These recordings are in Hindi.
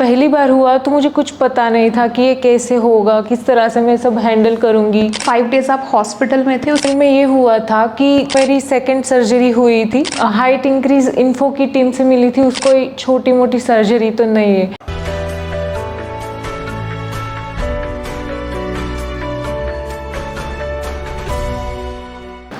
पहली बार हुआ तो मुझे कुछ पता नहीं था कि ये कैसे होगा, किस तरह से मैं सब हैंडल करूंगी। 5 डेज आप हॉस्पिटल में थे। उसमें ये हुआ था कि मेरी सेकंड सर्जरी हुई थी। हाइट इंक्रीज इन्फो की टीम से मिली थी, उसको छोटी मोटी सर्जरी तो नहीं है।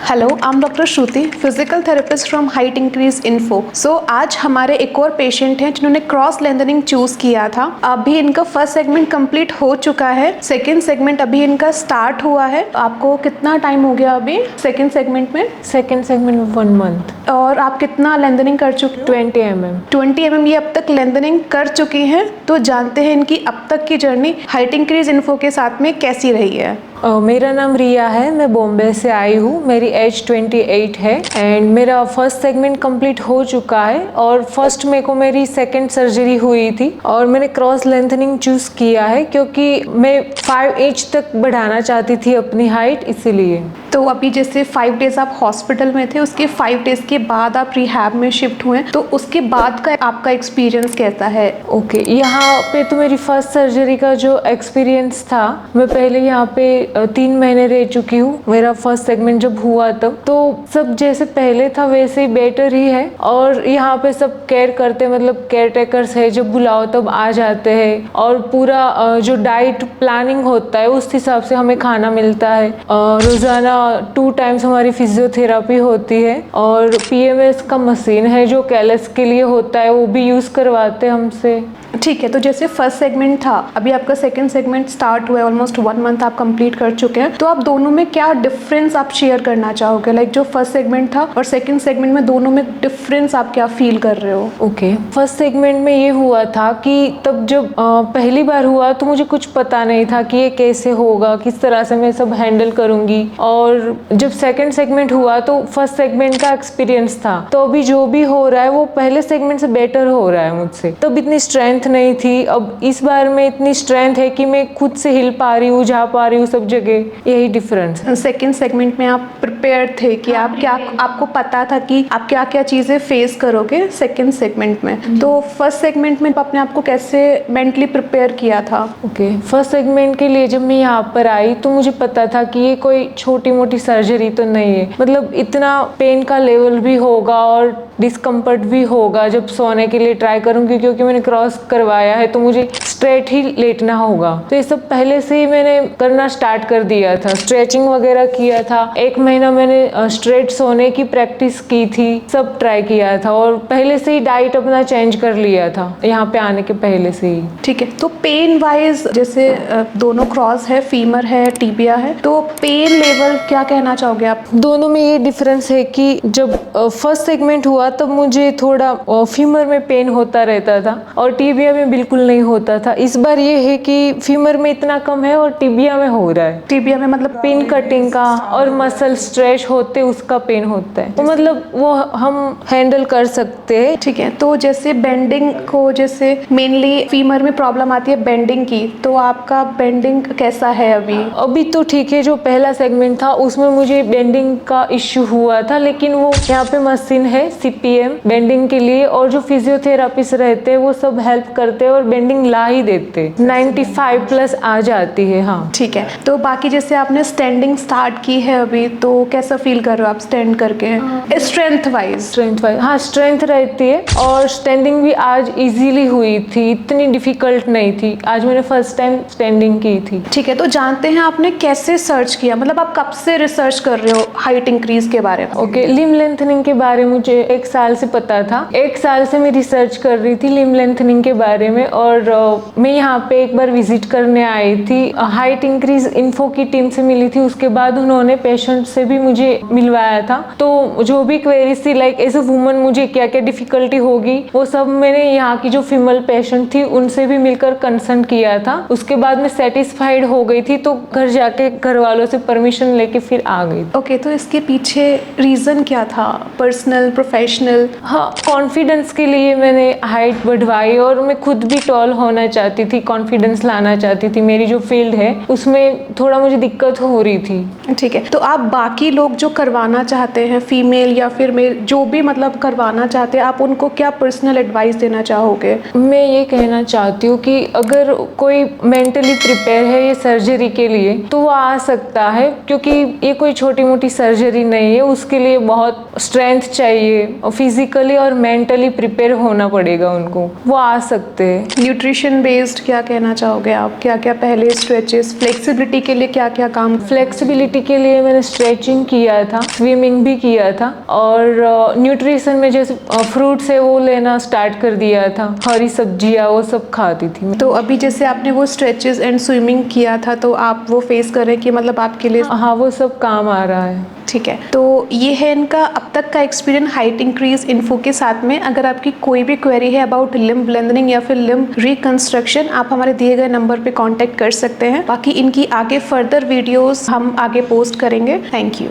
Hello, I am doctor Shruti, physical therapist from height increase info. So आज हमारे एक और पेशेंट हैं जिन्होंने क्रॉस लेंथनिंग चूज किया था। अभी इनका फर्स्ट सेगमेंट कंप्लीट हो चुका है, सेकंड सेगमेंट अभी इनका स्टार्ट हुआ है। आपको कितना टाइम हो गया अभी सेकंड सेगमेंट में? सेकंड सेगमेंट में 1 मंथ। और आप कितना लेंथनिंग कर चुके? 20 mm। 20 mm ये अब तक लेंथनिंग कर चुकी हैं। तो जानते हैं इनकी अब तक की जर्नी हाइट इंक्रीज इन्फो के साथ में कैसी रही है। मेरा नाम रिया है, मैं बॉम्बे से आई हूँ। मेरी एज 28 है एंड मेरा फर्स्ट सेगमेंट कंप्लीट हो चुका है। और फर्स्ट में को मेरी सेकंड सर्जरी हुई थी और मैंने क्रॉस लेंथनिंग चूज किया है क्योंकि मैं 5 इंच तक बढ़ाना चाहती थी अपनी हाइट, इसीलिए। तो अभी जैसे 5 डेज आप हॉस्पिटल में थे, उसके 5 डेज के बाद आप रिहैब में शिफ्ट हुए, तो उसके बाद का आपका एक्सपीरियंस कैसा है? ओके, यहाँ पे तो मेरी फर्स्ट सर्जरी का जो एक्सपीरियंस था, मैं पहले यहाँ पे 3 महीने रह चुकी हूँ। मेरा फर्स्ट सेगमेंट जब हुआ तब तो सब जैसे पहले था वैसे ही बेटर ही है। और यहाँ पे सब केयर करते, मतलब केयर टेकर्स है, जब बुलाओ तब आ जाते हैं। और पूरा जो डाइट प्लानिंग होता है उस हिसाब से हमें खाना मिलता है। रोज़ाना 2 टाइम्स हमारी फिजियोथेरापी होती है और PMS का मशीन है जो कैलस के लिए होता है, वो भी यूज़ करवाते हैं हमसे। ठीक है, तो जैसे फर्स्ट सेगमेंट था, अभी आपका सेकंड सेगमेंट स्टार्ट हुआ है, ऑलमोस्ट 1 मंथ आप कंप्लीट कर चुके हैं। तो आप दोनों में क्या डिफरेंस आप शेयर करना चाहोगे? लाइक जो फर्स्ट सेगमेंट था और सेकंड सेगमेंट में, दोनों में डिफरेंस आप क्या फील कर रहे हो? ओके, फर्स्ट सेगमेंट में ये हुआ था कि तब जब पहली बार हुआ तो मुझे कुछ पता नहीं था कि ये कैसे होगा, किस तरह से मैं सब हैंडल करूंगी। और जब सेकंड सेगमेंट हुआ तो फर्स्ट सेगमेंट का एक्सपीरियंस था, तो अभी जो भी हो रहा है वो पहले सेगमेंट से बेटर हो रहा है मुझसे। तब इतनी स्ट्रेंथ नहीं थी, अब इस बार में इतनी स्ट्रेंथ है कि मैं खुद से हिल पा रही हूँ, जा पा रही हूँ सब जगह, यही डिफरेंस। सेकंड सेगमेंट में आप प्रिपेयर थे कि आप क्या, आपको पता था कि आप क्या क्या चीज़ें फेस करोगे सेकंड सेगमेंट में। तो फर्स्ट सेगमेंट में अपने आप को कैसे मेंटली प्रिपेयर किया था? ओके, फर्स्ट सेगमेंट के लिए जब मैं यहाँ पर आई तो मुझे पता था कि ये कोई छोटी मोटी सर्जरी तो नहीं है। मतलब इतना पेन का लेवल भी होगा और डिस्कम्फर्ट भी होगा जब सोने के लिए ट्राई करूँगी, क्योंकि मैंने क्रॉस करवाया है तो मुझे स्ट्रेट ही लेटना होगा। तो ये सब पहले से ही मैंने करना स्टार्ट कर दिया था, स्ट्रेचिंग वगैरह किया था। 1 महीना मैंने स्ट्रेट सोने की प्रैक्टिस की थी, सब ट्राई किया था और पहले से ही डाइट अपना चेंज कर लिया था यहाँ पे आने के पहले से ही। ठीक है, तो पेन वाइज जैसे दोनों क्रॉस है, फीमर है, टिबिया है, तो पेन लेवल क्या कहना चाहोगे आप? दोनों में ये डिफरेंस है कि जब फर्स्ट सेगमेंट हुआ तब मुझे थोड़ा फीमर में पेन होता रहता था और टिबिया में बिल्कुल नहीं होता था। इस बार ये है कि फीमर में इतना कम है और टिबिया में हो रहा है। टिबिया में मतलब पिन कटिंग का और मसल स्ट्रेच होते उसका पेन होता है, तो मतलब वो हम हैंडल कर सकते हैं। ठीक है, तो जैसे बेंडिंग को, जैसे मेनली फीमर में प्रॉब्लम आती है बेंडिंग की, तो आपका बेंडिंग कैसा है अभी? अभी तो ठीक है, जो पहला सेगमेंट था उसमें मुझे बेंडिंग का इश्यू हुआ था, लेकिन वो यहाँ पे मशीन है CPM बेंडिंग के लिए और जो फिजियोथेरापिस्ट रहते हैं वो सब हेल्प करते हैं और बेंडिंग ला ही देते, 95+ आ जाती है। हाँ ठीक है, तो बाकी जैसे आपने स्टैंडिंग स्टार्ट की है अभी, तो कैसा फील कर रहे हो आप स्टैंड करके? स्ट्रेंथ वाइज हाँ, स्ट्रेंथ रहती है और स्टैंडिंग भी आज इजीली हुई थी, इतनी डिफिकल्ट नहीं थी। आज मैंने फर्स्ट टाइम स्टैंडिंग की थी। ठीक है, तो जानते हैं आपने कैसे सर्च किया, मतलब आप कब से रिसर्च कर रहे हो हाइट इंक्रीज के बारे में? ओके, लिम लेंथनिंग के बारे में मुझे 1 साल से पता था। 1 साल से मैं रिसर्च कर रही थी लिम लेंथनिंग के बारे में और मैं यहाँ पे एक बार विजिट करने आई थी। हाइट इंक्रीज इन्फो की टीम से मिली थी, उसके बाद उन्होंने पेशेंट से भी मुझे मिलवाया था। तो जो भी क्वेरीज थी, लाइक एज अ वुमन मुझे क्या क्या डिफिकल्टी होगी, वो सब मैंने यहाँ की जो फीमेल पेशेंट थी उनसे भी मिलकर कंसल्ट किया था। उसके बाद मैं सेटिस्फाइड हो गई थी, तो घर जाके घर वालों से परमिशन लेके फिर आ गई। ओके, तो इसके पीछे रीजन क्या था? Personal, professional? हाँ, कॉन्फिडेंस के लिए मैंने हाइट बढ़वाई और मैं खुद भी टॉल होना चाहती थी, कॉन्फिडेंस लाना चाहती थी। मेरी जो फील्ड है उसमें थोड़ा मुझे दिक्कत हो रही थी। ठीक है, तो आप बाकी लोग जो करवाना चाहते हैं, फीमेल या फिर मेल, जो भी मतलब करवाना चाहते हैं, आप उनको क्या पर्सनल एडवाइस देना चाहोगे? मैं ये कहना चाहती हूँ कि अगर कोई मेंटली प्रिपेयर है ये सर्जरी के लिए तो वो आ सकता है, क्योंकि ये कोई छोटी मोटी सर्जरी नहीं है, उसके लिए बहुत स्ट्रेंथ चाहिए और फिजिकली और मेंटली प्रिपेयर होना पड़ेगा उनको, वो आ सकते हैं। न्यूट्रिशन बेस्ड क्या कहना चाहोगे आप? क्या क्या पहले स्ट्रेचेस, फ्लेक्सिबिलिटी के लिए क्या क्या काम? फ्लेक्सिबिलिटी के लिए मैंने स्ट्रेचिंग किया था, स्विमिंग भी किया था, और न्यूट्रिशन में जैसे फ्रूट्स है वो लेना स्टार्ट कर दिया था, हरी सब्जियाँ वो सब खाती थी मैं। तो अभी जैसे आपने वो स्ट्रेचेस एंड स्विमिंग किया था, तो आप वो फेस कर रहे हैं कि मतलब आपके लिए? हाँ, वो सब काम आ रहा है। ठीक है, तो ये है इनका अब तक का एक्सपीरियंस हाइट इंक्रीज इन्फो के साथ में। अगर आपकी कोई भी क्वेरी है अबाउट लिम्ब लेंथनिंग या फिर लिम्ब रिकंस्ट्रक्शन, आप हमारे दिए गए नंबर पे कांटेक्ट कर सकते हैं। बाकी इनकी आगे फर्दर वीडियोस हम आगे पोस्ट करेंगे। Thank you.